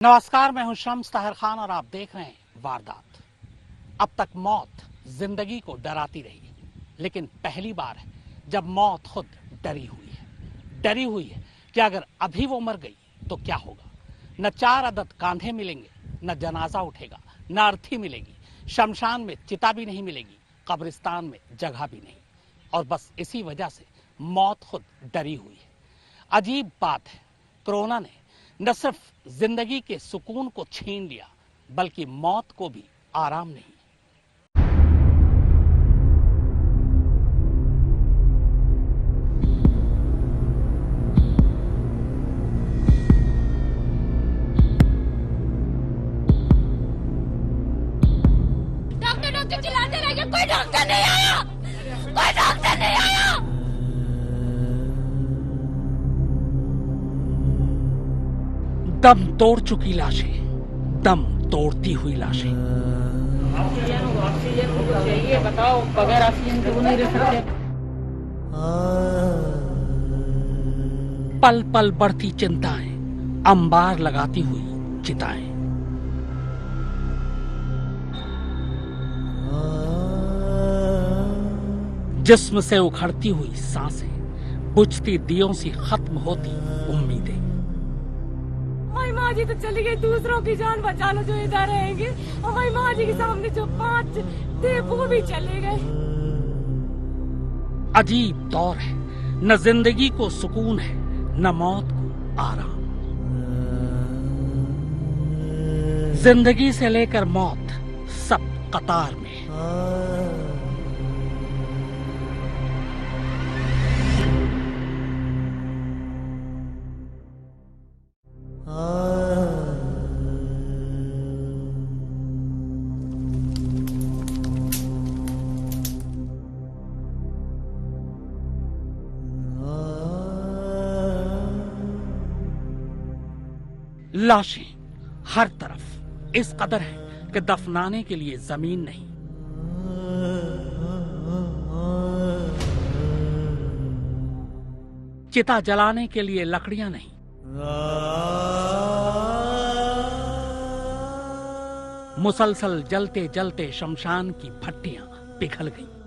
नमस्कार, मैं हूं शम्स ताहिर खान और आप देख रहे हैं वारदात। अब तक मौत जिंदगी को डराती रही, लेकिन पहली बार है जब मौत खुद डरी हुई है कि अगर अभी वो मर गई तो क्या होगा। न 4 अदद कांधे मिलेंगे, न जनाजा उठेगा, न अर्थी मिलेगी, शमशान में चिता भी नहीं मिलेगी, कब्रिस्तान में जगह भी नहीं। और बस इसी वजह से मौत खुद डरी हुई है। अजीब बात है, कोरोना ने न सिर्फ जिंदगी के सुकून को छीन लिया, बल्कि मौत को भी आराम नहीं। डॉक्टर चिल्लाते रह गए, कोई डॉक्टर नहीं आया, कोई डॉक्टर नहीं आया। दम तोड़ चुकी लाशें, दम तोड़ती हुई लाशें। ऑक्सीजन को चाहिए, बताओ, बगैर ऑक्सीजन के वो नहीं रह सकते। पल पल बढ़ती चिंताएं, अंबार लगाती हुई चिताएं। जिस्म से उखड़ती हुई सांसें, बुझती दियों सी खत्म होती उम्मीदें। हमारी माँ जी तो चली गई, दूसरों की जान बचा लो जो इधर रहेंगे। हमारी माँ जी के सामने जो 5 थे वो भी चले गए। अजीब दौर है, न जिंदगी को सुकून है, न मौत को आराम। जिंदगी से लेकर मौत सब कतार में। लाशें हर तरफ इस कदर है कि दफनाने के लिए जमीन नहीं। चिता जलाने के लिए लकड़ियां नहीं। मुसलसल जलते जलते शमशान की भट्टियां पिघल गईं।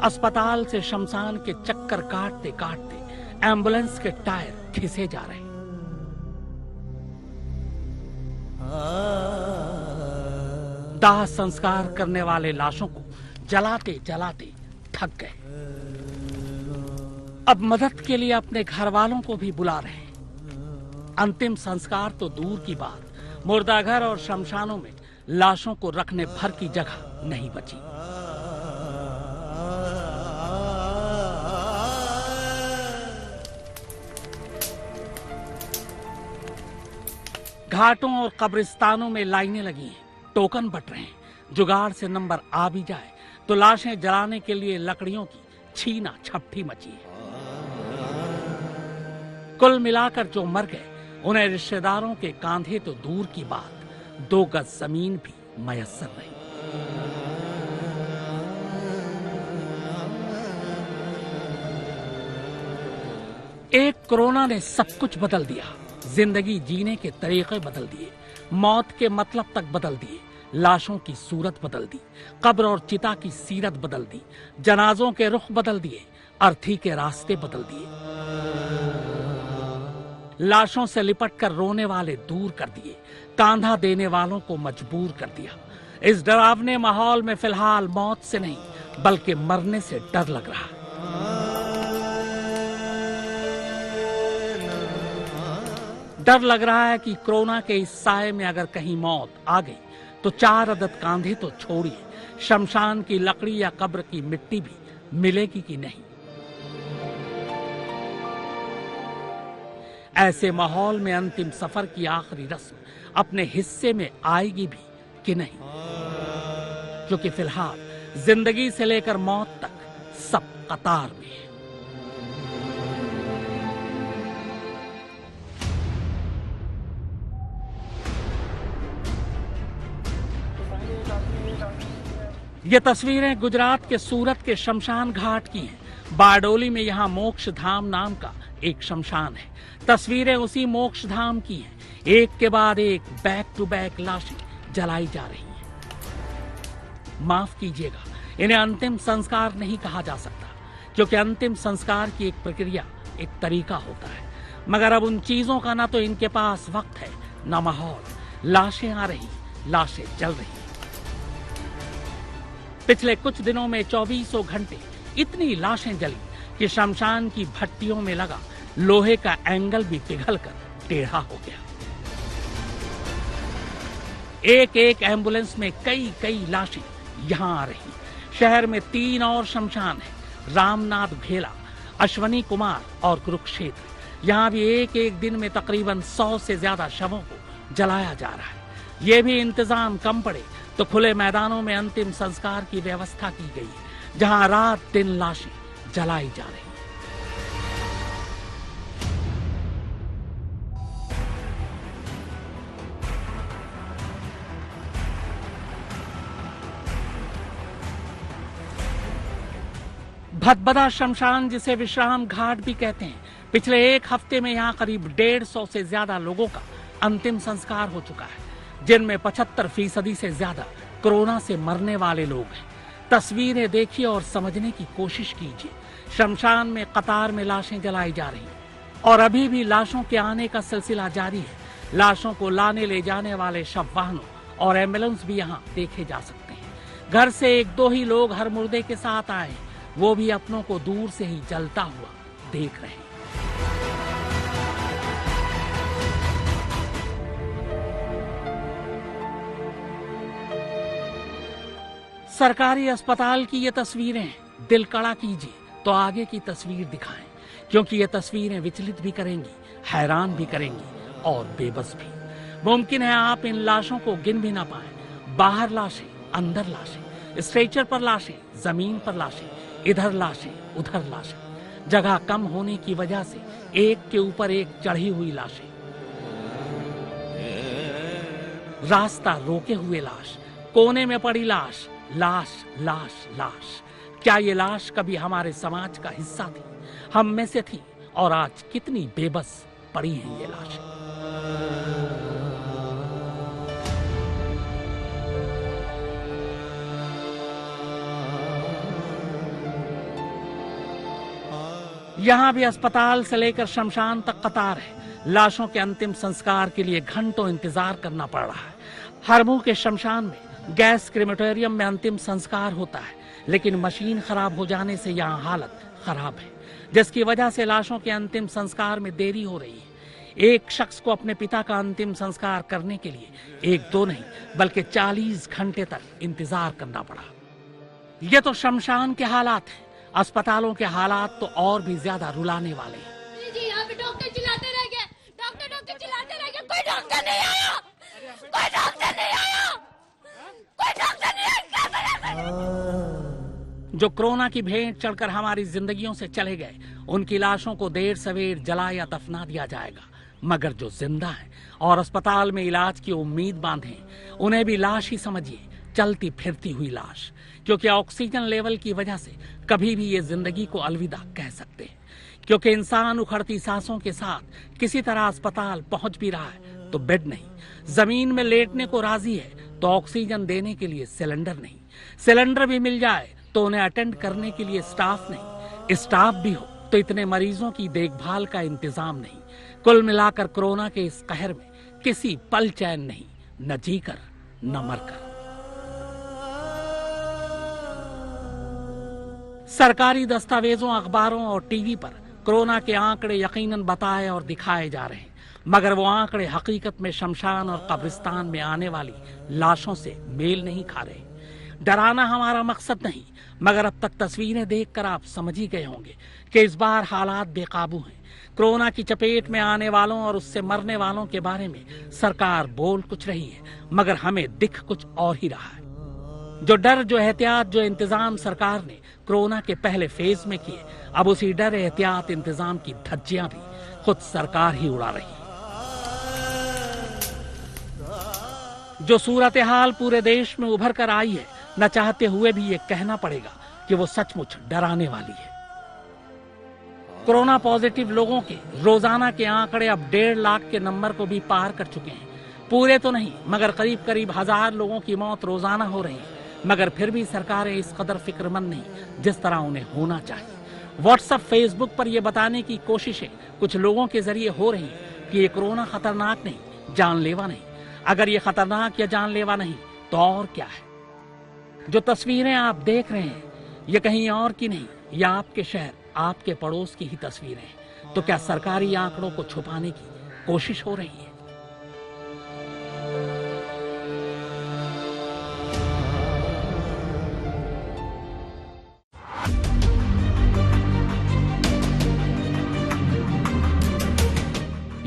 अस्पताल से शमशान के चक्कर काटते काटते एम्बुलेंस के टायर घिसे जा रहे। दाह संस्कार करने वाले लाशों को जलाते जलाते थक गए। अब मदद के लिए अपने घर वालों को भी बुला रहे हैं। अंतिम संस्कार तो दूर की बात, मुर्दाघर और शमशानों में लाशों को रखने भर की जगह नहीं बची। घाटों और कब्रिस्तानों में लाइनें लगी हैं, टोकन बट रहे हैं। जुगाड़ से नंबर आ भी जाए तो लाशें जलाने के लिए लकड़ियों की छीना झपटी मची है। कुल मिलाकर जो मर गए उन्हें रिश्तेदारों के कांधे तो दूर की बात, 2 गज जमीन भी मयस्सर नहीं। एक कोरोना ने सब कुछ बदल दिया। जिंदगी जीने के तरीके बदल दिए, मौत के मतलब तक बदल दिए, लाशों की सूरत बदल दी, कब्र और चिता की सीरत बदल दी, जनाजों के रुख बदल दिए, अर्थी के रास्ते बदल दिए। लाशों से लिपट कर रोने वाले दूर कर दिए, कांधा देने वालों को मजबूर कर दिया। इस डरावने माहौल में फिलहाल मौत से नहीं बल्कि मरने से डर लग रहा है। डर लग रहा है कि कोरोना के इस साए में अगर कहीं मौत आ गई तो 4 अदद कांधे तो छोड़िए, शमशान की लकड़ी या कब्र की मिट्टी भी मिलेगी कि नहीं। ऐसे माहौल में अंतिम सफर की आखिरी रस्म अपने हिस्से में आएगी भी कि नहीं, क्योंकि फिलहाल जिंदगी से लेकर मौत तक सब कतार में है। ये तस्वीरें गुजरात के सूरत के शमशान घाट की हैं। बारडोली में यहाँ मोक्ष धाम नाम का एक शमशान है। तस्वीरें उसी मोक्ष धाम की हैं। एक के बाद एक बैक टू बैक लाशें जलाई जा रही हैं। माफ कीजिएगा, इन्हें अंतिम संस्कार नहीं कहा जा सकता, क्योंकि अंतिम संस्कार की एक प्रक्रिया, एक तरीका होता है। मगर अब उन चीजों का ना तो इनके पास वक्त है, ना माहौल। लाशें आ रही, लाशें जल रही। पिछले कुछ दिनों में 2400 घंटे इतनी लाशें जली कि शमशान की भट्टियों में लगा लोहे का एंगल भी पिघलकर टेढ़ा हो गया। एक एक एम्बुलेंस में कई कई लाशें यहां आ रही। शहर में 3 और शमशान है, रामनाथ भेला, अश्वनी कुमार और कुरुक्षेत्र। यहां भी एक एक दिन में तकरीबन 100 से ज्यादा शवों को जलाया जा रहा है। ये भी इंतजाम कम पड़े तो खुले मैदानों में अंतिम संस्कार की व्यवस्था की गई है, जहां रात दिन लाशें जलाई जा रही। भदभदा शमशान, जिसे विश्राम घाट भी कहते हैं, पिछले एक हफ्ते में यहाँ करीब 150 से ज्यादा लोगों का अंतिम संस्कार हो चुका है, जिनमें 75% से ज्यादा कोरोना से मरने वाले लोग हैं। तस्वीरें देखिए और समझने की कोशिश कीजिए। शमशान में कतार में लाशें जलाई जा रही हैं और अभी भी लाशों के आने का सिलसिला जारी है। लाशों को लाने ले जाने वाले शव वाहनों और एम्बुलेंस भी यहाँ देखे जा सकते हैं। घर से 1-2 ही लोग हर मुर्दे के साथ आए, वो भी अपनों को दूर से ही जलता हुआ देख रहे हैं। सरकारी अस्पताल की ये तस्वीरें दिल कड़ा कीजिए तो आगे की तस्वीर दिखाएं, क्योंकि ये तस्वीरें विचलित भी करेंगी, हैरान भी करेंगी और बेबस भी। मुमकिन है आप इन लाशों को गिन भी ना पाएं। बाहर लाशें, अंदर लाशें, स्ट्रेचर पर लाशें, जमीन पर लाशें, इधर लाशें, उधर लाशें। जगह कम होने की वजह से एक के ऊपर एक चढ़ी हुई लाशें। रास्ता रोके हुए लाश, कोने में पड़ी लाश, लाश लाश लाश। क्या ये लाश कभी हमारे समाज का हिस्सा थी, हम में से थी, और आज कितनी बेबस पड़ी है ये लाशें। यहां भी अस्पताल से लेकर शमशान तक कतार है। लाशों के अंतिम संस्कार के लिए घंटों इंतजार करना पड़ रहा है। हरमू के शमशान में गैस क्रेमेटोरियम में अंतिम संस्कार होता है, लेकिन मशीन खराब हो जाने से यहाँ हालत खराब है, जिसकी वजह से लाशों के अंतिम संस्कार में देरी हो रही है। एक शख्स को अपने पिता का अंतिम संस्कार करने के लिए 1-2 नहीं बल्कि 40 घंटे तक इंतजार करना पड़ा। ये तो शमशान के हालात हैं। अस्पतालों के हालात तो और भी ज्यादा रुलाने वाले हैं। जी यहाँ पे डॉक्टर चिल्लाते रह गए, डॉक्टर चिल्लाते रह गए, कोई डॉक्टर नहीं आया, कोई डॉक्टर नहीं आया, कोई डॉक्टर नहीं आया। जो कोरोना की भेंट चढ़कर हमारी जिंदगियों से चले गए, उनकी लाशों को देर सवेर जला या दफना दिया जाएगा। मगर जो जिंदा हैं और अस्पताल में इलाज की उम्मीद बांधे, उन्हें भी लाश ही समझिए, चलती फिरती हुई लाश, क्योंकि ऑक्सीजन लेवल की वजह से कभी भी ये जिंदगी को अलविदा कह सकते हैं। क्योंकि इंसान उखड़ती सांसों के साथ किसी तरह अस्पताल पहुंच भी रहा है तो बेड नहीं, जमीन में लेटने को राजी है तो ऑक्सीजन देने के लिए सिलेंडर नहीं, सिलेंडर भी मिल जाए तो उन्हें अटेंड करने के लिए स्टाफ नहीं, स्टाफ भी हो तो इतने मरीजों की देखभाल का इंतजाम नहीं। कुल मिलाकर कोरोना के इस कहर में किसी पल चैन नहीं, न जीकर न मरकर। सरकारी दस्तावेजों, अखबारों और टीवी पर कोरोना के आंकड़े यकीनन बताए और दिखाए जा रहे हैं, मगर वो आंकड़े हकीकत में शमशान और कब्रिस्तान में आने वाली लाशों से मेल नहीं खा रहे। डराना हमारा मकसद नहीं, मगर अब तक तस्वीरें देखकर आप समझ ही गए होंगे कि इस बार हालात बेकाबू हैं। कोरोना की चपेट में आने वालों और उससे मरने वालों के बारे में सरकार बोल कुछ रही है, मगर हमें दिख कुछ और ही रहा है। जो डर, जो एहतियात, जो इंतजाम सरकार ने कोरोना के पहले फेज में किए, अब उसी डर, एहतियात, इंतजाम की धज्जियां भी खुद सरकार ही उड़ा रही है। जो सूरत हाल पूरे देश में उभर कर आई है, न चाहते हुए भी ये कहना पड़ेगा कि वो सचमुच डराने वाली है। कोरोना पॉजिटिव लोगों के रोजाना के आंकड़े अब 1.5 लाख के नंबर को भी पार कर चुके हैं। पूरे तो नहीं, मगर करीब करीब 1000 लोगों की मौत रोजाना हो रही है। मगर फिर भी सरकारें इस कदर फिक्रमंद नहीं जिस तरह उन्हें होना चाहिए। व्हाट्सएप, फेसबुक पर यह बताने की कोशिशें कुछ लोगों के जरिए हो रही है कि ये कोरोना खतरनाक नहीं, जानलेवा नहीं। अगर ये खतरनाक या जानलेवा नहीं तो और क्या है? जो तस्वीरें आप देख रहे हैं ये कहीं और की नहीं, ये आपके शहर, आपके पड़ोस की ही तस्वीरें हैं। तो क्या सरकारी आंकड़ों को छुपाने की कोशिश हो रही है?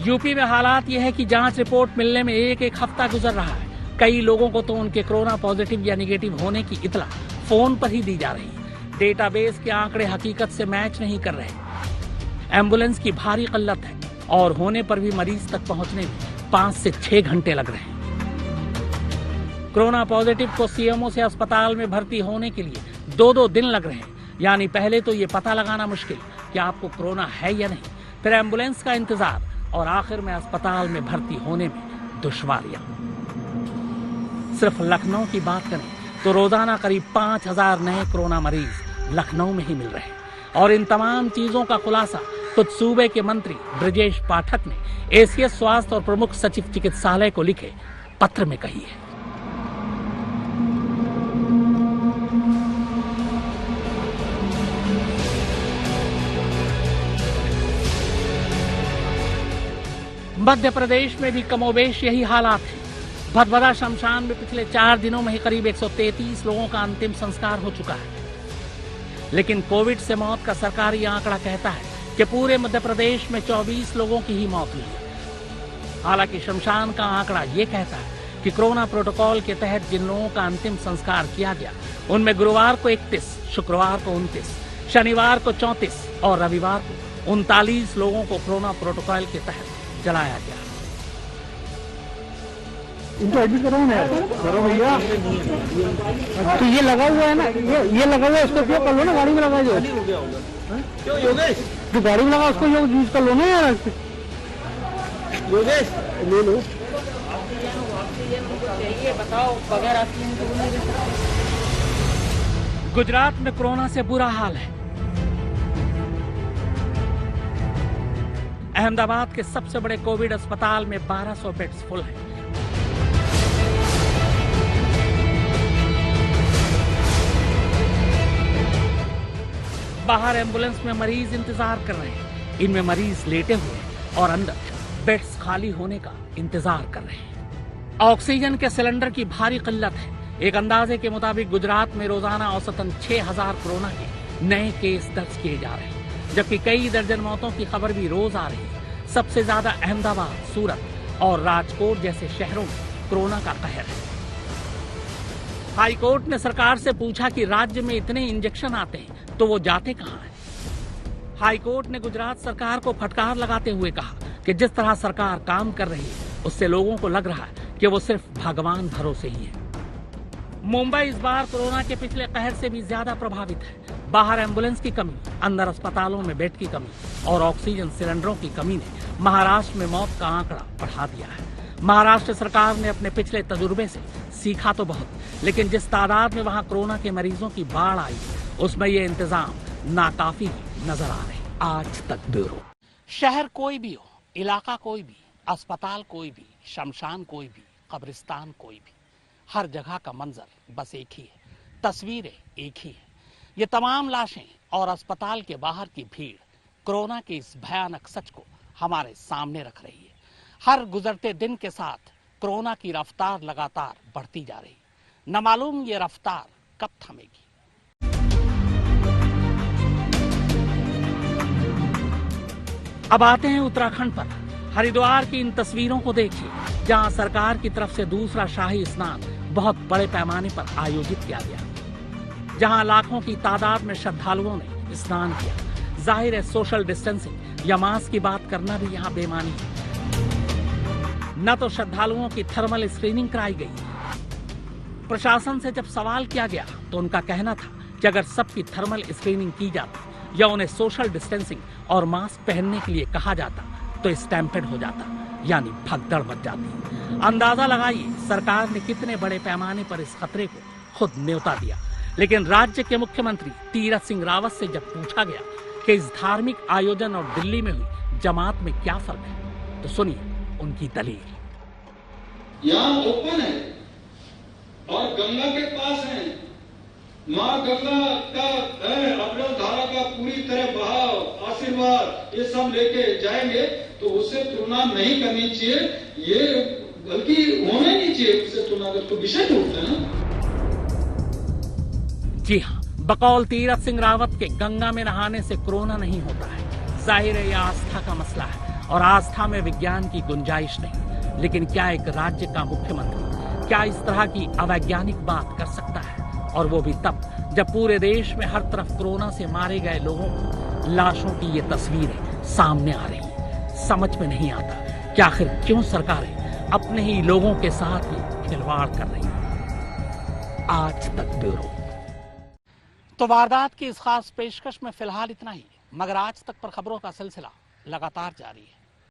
यूपी में हालात यह है कि जांच रिपोर्ट मिलने में एक हफ्ता गुजर रहा है। कई लोगों को तो उनके कोरोना पॉजिटिव या निगेटिव होने की इतला फोन पर ही दी जा रही है। डेटाबेस के आंकड़े हकीकत से मैच नहीं कर रहे। एम्बुलेंस की भारी किल्लत है और होने पर भी मरीज तक पहुंचने में 5 से 6 घंटे लग रहे हैं। कोरोना पॉजिटिव को सीएमओ से अस्पताल में भर्ती होने के लिए 2-2 दिन लग रहे हैं। यानी पहले तो ये पता लगाना मुश्किल कि आपको कोरोना है या नहीं, फिर एम्बुलेंस का इंतजार और आखिर में अस्पताल में भर्ती होने में दुश्वारियां। सिर्फ लखनऊ की बात करें तो रोजाना करीब 5000 नए कोरोना मरीज लखनऊ में ही मिल रहे हैं। और इन तमाम चीजों का खुलासा खुद सूबे के मंत्री ब्रजेश पाठक ने एसीएस स्वास्थ्य और प्रमुख सचिव चिकित्सालय को लिखे पत्र में कही है। मध्य प्रदेश में भी कमोबेश यही हालात है। भदभदा शमशान में पिछले 4 दिनों में ही करीब 133 लोगों का अंतिम संस्कार हो चुका है। लेकिन कोविड से मौत का सरकारी आंकड़ा कहता है कि पूरे मध्य प्रदेश में 24 लोगों की ही मौत हुई है। हालांकि शमशान का आंकड़ा ये कहता है कि कोरोना प्रोटोकॉल के तहत जिन लोगों का अंतिम संस्कार किया गया उनमें गुरुवार को 31, शुक्रवार को 29, शनिवार को 34 और रविवार को 39 लोगों को कोरोना प्रोटोकॉल के तहत जलाया गया। इनको एडमिट करो ना, करो भैया। तो ये लगा हुआ है ना, ये लगा हुआ है, इसको क्यों कर लो ना, गाड़ी में लगा दो। क्यों योगेश? तो गाड़ी में लगा, उसको यूज कर लो ना यार। योगेश ले लो। बताओ, बगैर ऑक्सीजन के नहीं रह सकते। गुजरात में कोरोना से बुरा हाल है। अहमदाबाद के सबसे बड़े कोविड अस्पताल में 1200 बेड्स फुल हैं। बाहर एम्बुलेंस में मरीज इंतजार कर रहे हैं। इनमें मरीज लेटे हुए हैं और अंदर बेड्स खाली होने का इंतजार कर रहे हैं। ऑक्सीजन के सिलेंडर की भारी किल्लत है। एक अंदाजे के मुताबिक गुजरात में रोजाना औसतन 6000 कोरोना के नए केस दर्ज किए जा रहे हैं, जबकि कई दर्जन मौतों की खबर भी रोज आ रही है। सबसे ज्यादा अहमदाबाद, सूरत और राजकोट जैसे शहरों में कोरोना का कहर है। हाई कोर्ट ने सरकार से पूछा कि राज्य में इतने इंजेक्शन आते हैं तो वो जाते कहां हैं। हाई कोर्ट ने गुजरात सरकार को फटकार लगाते हुए कहा कि जिस तरह सरकार काम कर रही है उससे लोगों को लग रहा है कि वो सिर्फ भगवान भरोसे ही है। मुंबई इस बार कोरोना के पिछले कहर से भी ज्यादा प्रभावित है। बाहर एम्बुलेंस की कमी, अंदर अस्पतालों में बेड की कमी और ऑक्सीजन सिलेंडरों की कमी ने महाराष्ट्र में मौत का आंकड़ा बढ़ा दिया है। महाराष्ट्र सरकार ने अपने पिछले तजुर्बे से सीखा तो बहुत, लेकिन जिस तादाद में वहां कोरोना के मरीजों की बाढ़ आई उसमें ये इंतजाम नाकाफी नजर आ रहे। आज तक ब्यूरो। शहर कोई भी हो, इलाका कोई भी, अस्पताल कोई भी, शमशान कोई भी, कब्रिस्तान कोई भी, हर जगह का मंजर बस एक ही है, तस्वीरें एक ही है। ये तमाम लाशें और अस्पताल के बाहर की भीड़ कोरोना के इस भयानक सच को हमारे सामने रख रही है। हर गुजरते दिन के साथ कोरोना की रफ्तार लगातार बढ़ती जा रही, न मालूम ये रफ्तार कब थमेगी। अब आते हैं उत्तराखंड पर। हरिद्वार की इन तस्वीरों को देखिए, जहां सरकार की तरफ से दूसरा शाही स्नान बहुत बड़े पैमाने पर आयोजित किया गया, जहां लाखों की तादाद में श्रद्धालुओं ने स्नान किया। जाहिर है सोशल डिस्टेंसिंग या मास्क की बात करना भी यहाँ बेमानी है। न तो श्रद्धालुओं की थर्मल स्क्रीनिंग कराई गई। प्रशासन से जब सवाल किया गया तो उनका कहना था कि अगर सबकी थर्मल स्क्रीनिंग की जाती या उन्हें सोशल डिस्टेंसिंग और मास्क पहनने के लिए कहा जाता तो स्टैम्पेड हो जाता, यानी भगदड़ मच जाती। अंदाजा लगाइए सरकार ने कितने बड़े पैमाने पर इस खतरे को खुद न्योता दिया। लेकिन राज्य के मुख्यमंत्री तीरथ सिंह रावत से जब पूछा गया कि इस धार्मिक आयोजन और दिल्ली में हुई जमात में क्या फर्क है, तो सुनिए उनकी दलील। यहाँ ओपन है और गंगा के पास है, माँ गंगा का अमृत धारा का पूरी तरह बहाव, आशीर्वाद ये सब लेके जाएंगे, तो उससे तुलना नहीं करनी चाहिए, ये बल्कि होना ही नहीं चाहिए उससे तुलना कर, तो विषय उठते हैं ना। जी हाँ, बकौल तीरथ सिंह रावत के गंगा में नहाने से कोरोना नहीं होता है। जाहिर है यह आस्था का मसला है और आस्था में विज्ञान की गुंजाइश नहीं। लेकिन क्या एक राज्य का मुख्यमंत्री क्या इस तरह की अवैज्ञानिक बात कर सकता है, और वो भी तब जब पूरे देश में हर तरफ कोरोना से मारे गए लोगों की लाशों की ये तस्वीरें सामने आ रही है। समझ में नहीं आता कि आखिर क्यों सरकारें अपने ही लोगों के साथ ही खिलवाड़ कर रही है। आज तक ब्यूरो। तो वारदात की इस खास पेशकश में फिलहाल इतना ही, मगर आज तक पर खबरों का सिलसिला लगातार जारी है।